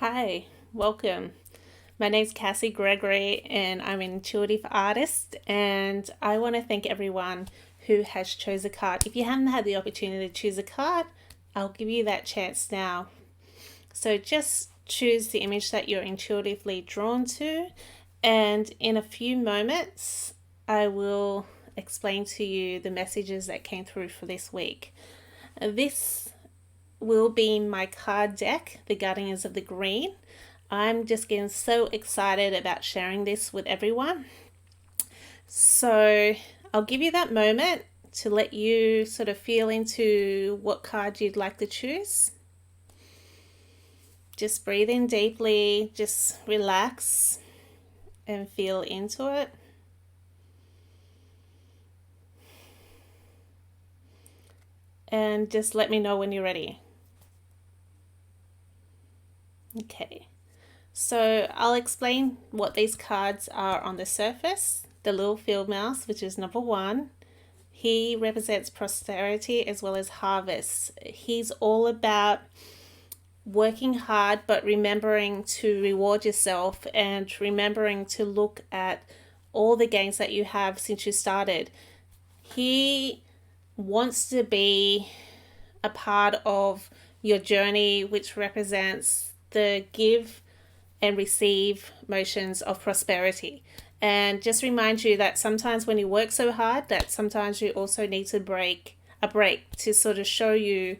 Hi, welcome. My name's Cassie Gregory, and I'm an intuitive artist. And I want to thank everyone who has chose a card. If you haven't had the opportunity to choose a card, I'll give you that chance now. So just choose the image that you're intuitively drawn to, and in a few moments, I will explain to you the messages that came through for this week. This will be my card deck, the Guardians of the Green. I'm just getting so excited about sharing this with everyone. So I'll give you that moment to let you sort of feel into what card you'd like to choose. Just breathe in deeply, just relax and feel into it. And just let me know when you're ready. Okay. So I'll explain what these cards are on the surface. The little field mouse, which is number one, he represents prosperity as well as harvest. He's all about working hard, but remembering to reward yourself and remembering to look at all the gains that you have since you started. He wants to be a part of your journey, which represents the give and receive motions of prosperity. And just remind you that sometimes when you work so hard, that sometimes you also need to break a break to sort of show you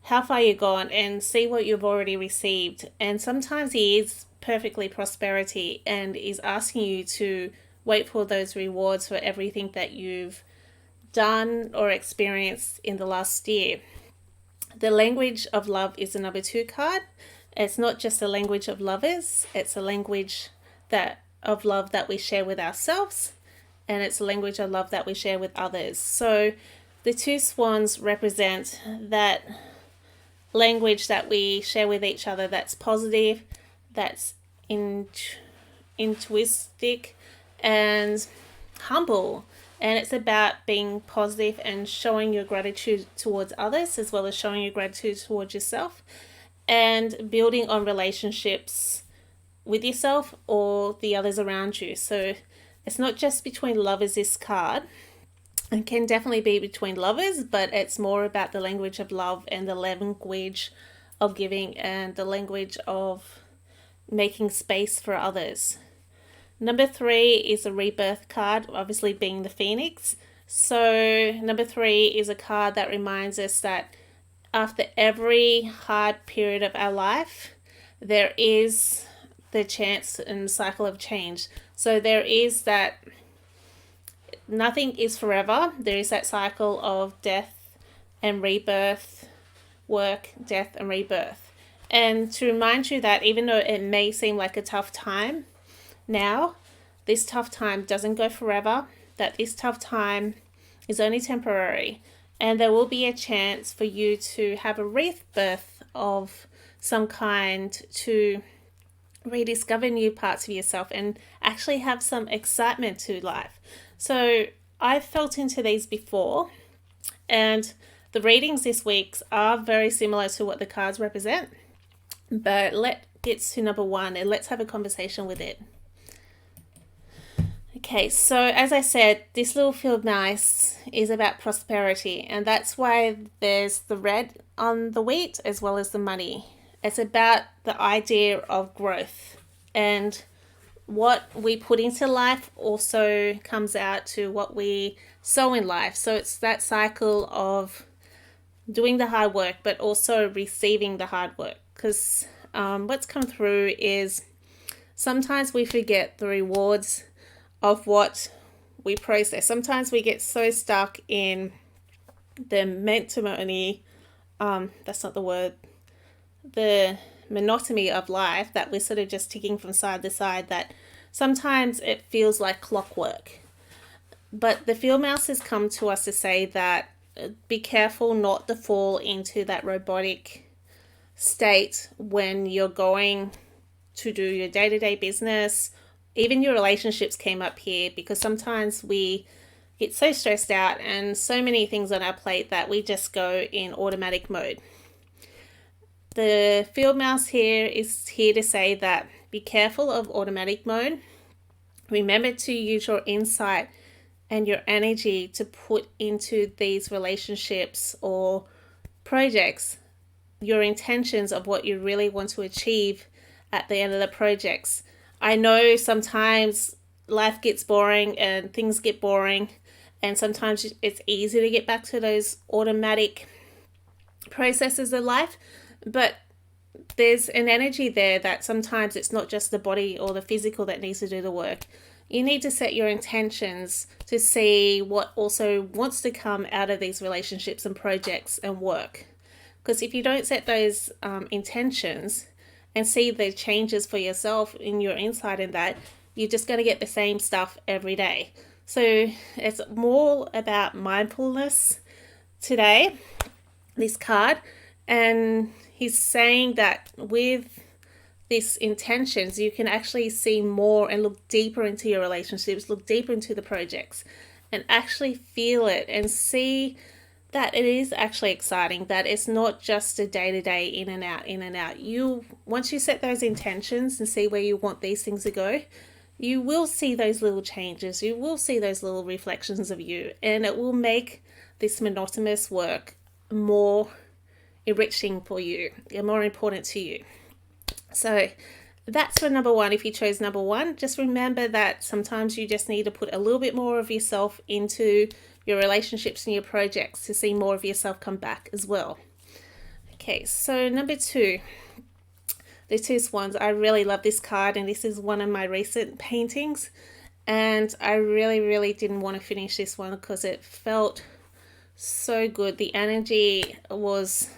how far you've gone and see what you've already received. And sometimes he is perfectly prosperity and is asking you to wait for those rewards for everything that you've done or experienced in the last year. The language of love is the number two card. It's not just a language of lovers, it's a language that of love that we share with ourselves, and it's a language of love that we share with others. So the two swans represent that language that we share with each other that's positive, that's intuitive, and humble. And it's about being positive and showing your gratitude towards others as well as showing your gratitude towards yourself and building on relationships with yourself or the others around you. So it's not just between lovers, this card. It can definitely be between lovers, but it's more about the language of love and the language of giving and the language of making space for others. Number three is a rebirth card, obviously being the Phoenix. So, number three is a card that reminds us that after every hard period of our life, there is the chance and cycle of change. So, there is that nothing is forever. There is that cycle of death and rebirth, work, death, and rebirth. And to remind you that even though it may seem like a tough time, now, this tough time doesn't go forever, that this tough time is only temporary, and there will be a chance for you to have a rebirth of some kind to rediscover new parts of yourself and actually have some excitement to life. So, I've felt into these before, and the readings this week are very similar to what the cards represent, but let's get to number one and let's have a conversation with it. Okay, so as I said, this little field mouse is about prosperity, and that's why there's the red on the wheat as well as the money. It's about the idea of growth, and what we put into life also comes out to what we sow in life. So it's that cycle of doing the hard work, but also receiving the hard work. Because what's come through is sometimes we forget the rewards of what we process. Sometimes we get so stuck in the mentimony, that's not the word, the monotony of life that we're sort of just ticking from side to side that sometimes it feels like clockwork. But the field mouse has come to us to say that be careful not to fall into that robotic state when you're going to do your day-to-day business. Even your relationships came up here because sometimes we get so stressed out and so many things on our plate that we just go in automatic mode. The field mouse here is here to say that be careful of automatic mode. Remember to use your insight and your energy to put into these relationships or projects, your intentions of what you really want to achieve at the end of the projects. I know sometimes life gets boring and things get boring, and sometimes it's easy to get back to those automatic processes of life, but there's an energy there that sometimes it's not just the body or the physical that needs to do the work. You need to set your intentions to see what also wants to come out of these relationships and projects and work. Because if you don't set those intentions and see the changes for yourself in your insight in that, you're just going to get the same stuff every day. So it's more about mindfulness today, this card. And he's saying that with these intentions, you can actually see more and look deeper into your relationships, look deeper into the projects, and actually feel it and see that it is actually exciting, that it's not just a day-to-day in and out, in and out. You, once you set those intentions and see where you want these things to go, you will see those little changes, you will see those little reflections of you, and it will make this monotonous work more enriching for you and more important to you. So that's for number one. If you chose number one, just remember that sometimes you just need to put a little bit more of yourself into your relationships and your projects to see more of yourself come back as well. Okay, so number two, the two swans. I really love this card, and this is one of my recent paintings, and I really didn't want to finish this one because it felt so good. The energy was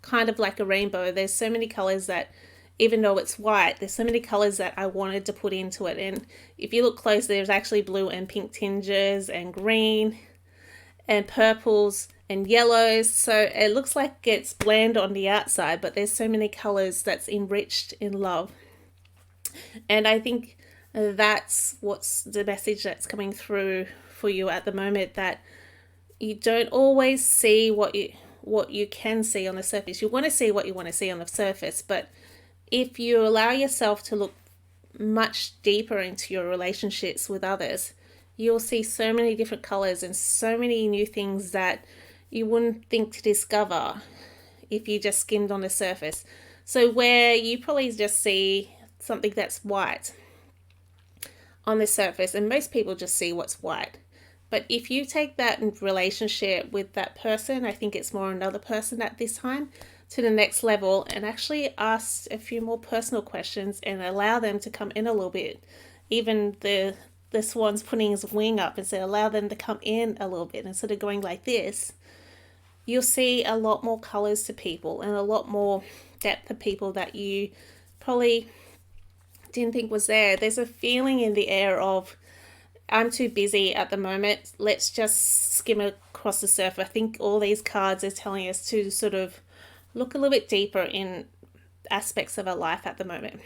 kind of like a rainbow. There's so many colors that, even though it's white, there's so many colors that I wanted to put into it. And if you look close, there's actually blue and pink tinges and green and purples and yellows. So it looks like it's bland on the outside, but there's so many colors that's enriched in love. And I think that's what's the message that's coming through for you at the moment, that you don't always see what you can see on the surface. You want to see what you want to see on the surface, but if you allow yourself to look much deeper into your relationships with others, you'll see so many different colors and so many new things that you wouldn't think to discover if you just skimmed on the surface. So where you probably just see something that's white on the surface, and most people just see what's white. But if you take that relationship with that person, I think it's more another person at this time, to the next level, and actually ask a few more personal questions and allow them to come in a little bit. Even the swan's putting his wing up and say allow them to come in a little bit instead of going like this. You'll see a lot more colors to people and a lot more depth to people that you probably didn't think was there. There's a feeling in the air of, I'm too busy at the moment, let's just skim across the surface. I think all these cards are telling us to sort of look a little bit deeper in aspects of our life at the moment.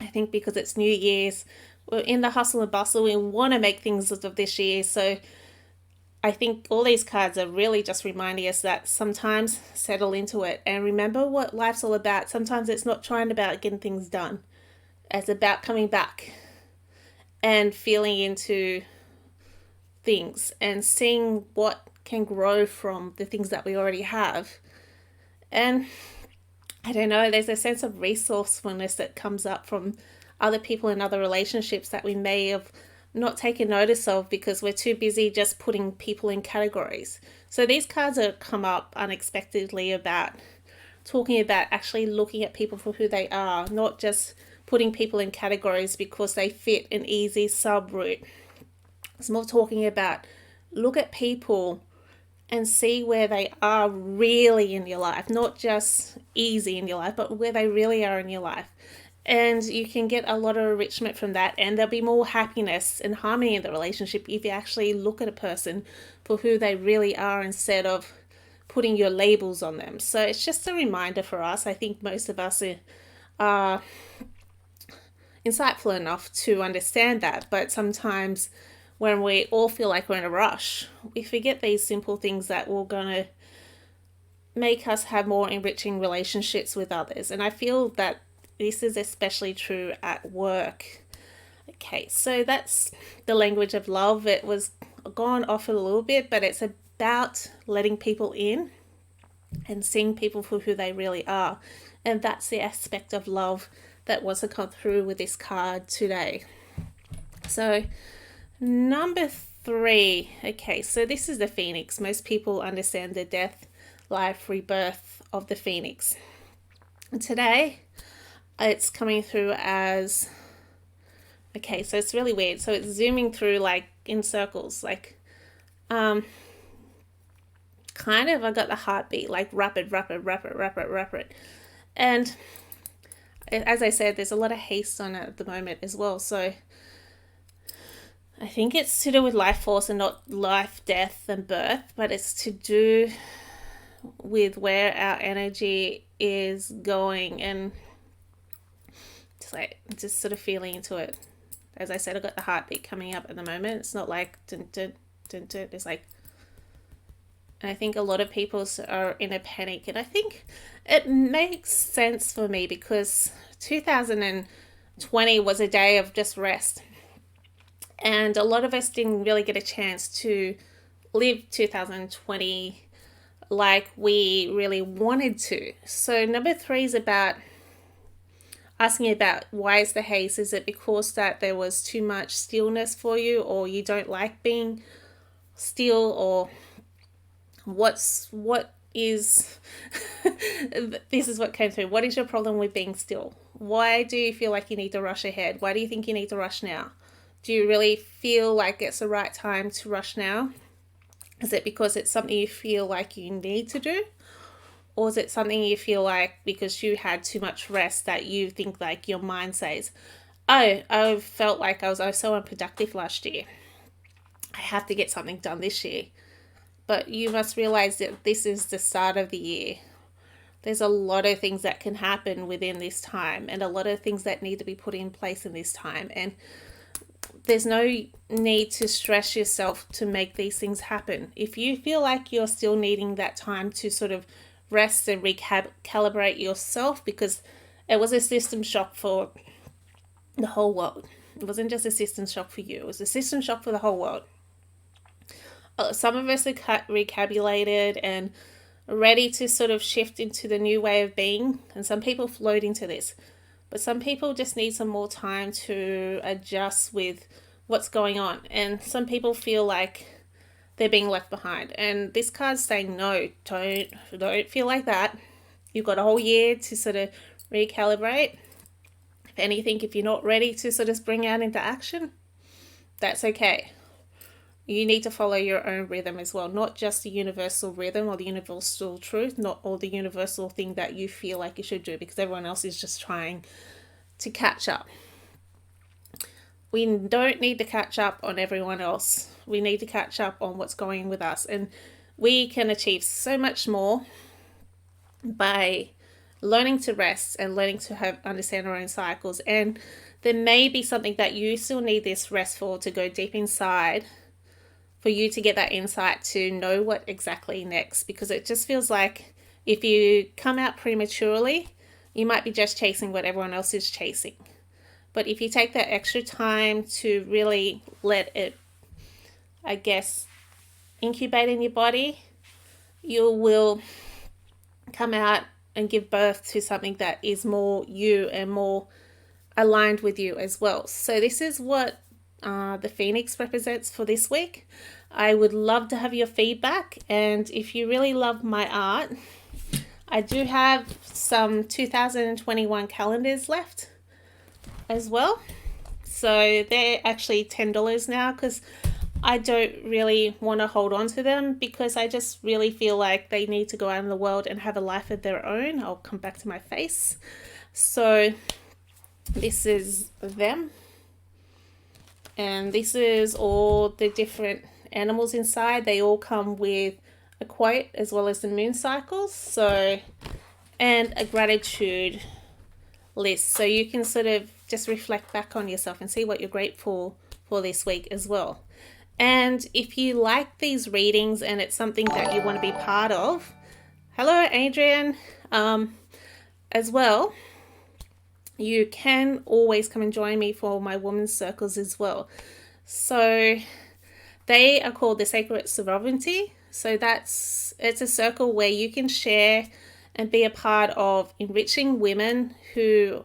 I think because it's New Year's, we're in the hustle and bustle, we want to make things of this year. So I think all these cards are really just reminding us that sometimes settle into it and remember what life's all about. Sometimes it's not trying about getting things done. It's about coming back and feeling into things and seeing what can grow from the things that we already have. And I don't know, there's a sense of resourcefulness that comes up from other people in other relationships that we may have not taken notice of because we're too busy just putting people in categories. So these cards have come up unexpectedly about talking about actually looking at people for who they are, not just putting people in categories because they fit an easy sub-route. It's more talking about look at people and see where they are really in your life, not just easy in your life, but where they really are in your life. And you can get a lot of enrichment from that, and there'll be more happiness and harmony in the relationship if you actually look at a person for who they really are instead of putting your labels on them. So it's just a reminder for us. I think most of us are insightful enough to understand that, but sometimes when we all feel like we're in a rush, we forget these simple things that we're going to make us have more enriching relationships with others. And I feel that this is especially true at work. Okay, so that's the language of love. It was gone off a little bit, but it's about letting people in and seeing people for who they really are. And that's the aspect of love that was to come through with this card today. So, number 3. Okay, so this is the Phoenix. Most people understand the death, life, rebirth of the Phoenix. And today, it's coming through as... Okay, so it's really weird. So it's zooming through like in circles, like kind of I got the heartbeat, like rapid. And as I said, there's a lot of haste on it at the moment as well. So I think it's to do with life force and not life, death, and birth, but it's to do with where our energy is going, and just sort of feeling into it. As I said, I've got the heartbeat coming up at the moment. It's not like dun, dun, dun, dun. It's like, and I think a lot of people are in a panic, and I think it makes sense for me because 2020 was a day of just rest, and a lot of us didn't really get a chance to live 2020 like we really wanted to. So number 3 is about asking about why is the haze. Is it because that there was too much stillness for you, or you don't like being still, or what is this is what came through. What is your problem with being still? Why do you feel like you need to rush ahead? Why do you think you need to rush now? Do you really feel like it's the right time to rush now? Is it because it's something you feel like you need to do? Or is it something you feel like because you had too much rest that you think like your mind says, oh, I felt like I was so unproductive last year. I have to get something done this year. But you must realize that this is the start of the year. There's a lot of things that can happen within this time, and a lot of things that need to be put in place in this time. And there's no need to stress yourself to make these things happen. If you feel like you're still needing that time to sort of rest and recalibrate yourself, because it was a system shock for the whole world. It wasn't just a system shock for you. It was a system shock for the whole world. Some of us are recalibrated and ready to sort of shift into the new way of being, and some people float into this. But some people just need some more time to adjust with what's going on. And some people feel like they're being left behind. And this card's saying, no, don't feel like that. You've got a whole year to sort of recalibrate. If anything, if you're not ready to sort of spring out into action, that's okay. You need to follow your own rhythm as well, not just the universal rhythm or the universal truth, not all the universal thing that you feel like you should do because everyone else is just trying to catch up. We don't need to catch up on everyone else. We need to catch up on what's going with us. And we can achieve so much more by learning to rest and learning to understand our own cycles. And there may be something that you still need this rest for, to go deep inside, for you to get that insight to know what exactly next. Because it just feels like if you come out prematurely, you might be just chasing what everyone else is chasing. But if you take that extra time to really let it, I guess, incubate in your body, you will come out and give birth to something that is more you and more aligned with you as well. So this is what the Phoenix represents for this week. I would love to have your feedback, and if you really love my art, I do have some 2021 calendars left as well. So they're actually $10 now because I don't really want to hold on to them, because I just really feel like they need to go out in the world and have a life of their own. I'll come back to my face. So this is them. And this is all the different animals inside. They all come with a quote as well as the moon cycles. So, and a gratitude list. So you can sort of just reflect back on yourself and see what you're grateful for this week as well. And if you like these readings and it's something that you want to be part of, Hello, Adrian. As well, you can always come and join me for my women's circles as well. So they are called the Sacred Sovereignty. So it's a circle where you can share and be a part of enriching women who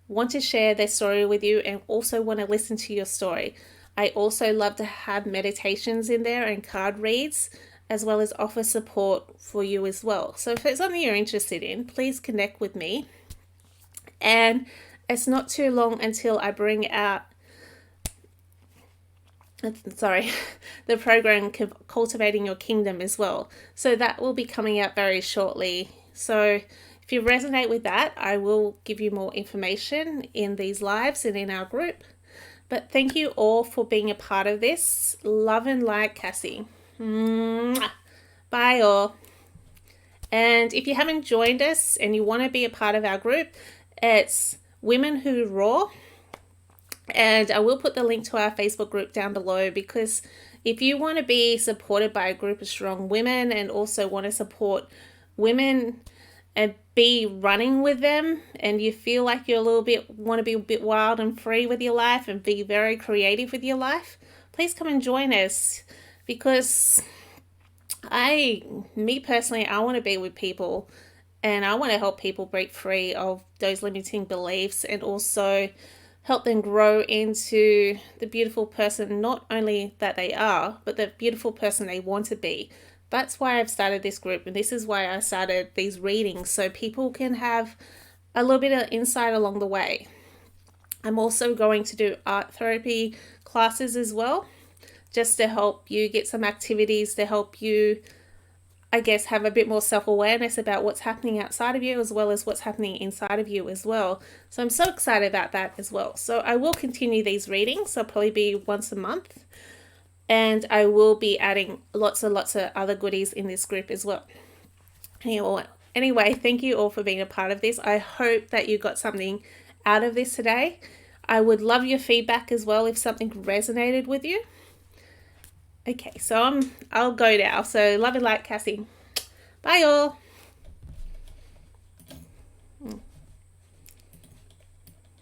want to share their story with you and also want to listen to your story. I also love to have meditations in there and card reads, as well as offer support for you as well. So if it's something you're interested in, please connect with me. And it's not too long until I bring out the program Cultivating Your Kingdom as well. So that will be coming out very shortly. So if you resonate with that, I will give you more information in these lives and in our group. But thank you all for being a part of this. Love and light, Cassie. Mwah. Bye all. And if you haven't joined us and you want to be a part of our group, it's Women Who Roar. And I will put the link to our Facebook group down below, because if you want to be supported by a group of strong women and also want to support women and be running with them, and you feel like you're want to be a bit wild and free with your life and be very creative with your life, please come and join us. Because me personally, I want to be with people and I want to help people break free of those limiting beliefs and also help them grow into the beautiful person, not only that they are, but the beautiful person they want to be. That's why I've started this group, and this is why I started these readings, so people can have a little bit of insight along the way. I'm also going to do art therapy classes as well, just to help you get some activities to help you, I guess, have a bit more self-awareness about what's happening outside of you as well as what's happening inside of you as well. So I'm so excited about that as well. So I will continue these readings. I'll probably be once a month. And I will be adding lots and lots of other goodies in this group as well. Anyway, thank you all for being a part of this. I hope that you got something out of this today. I would love your feedback as well if something resonated with you. Okay, so I'll go now. So love and light, Cassie. Bye all.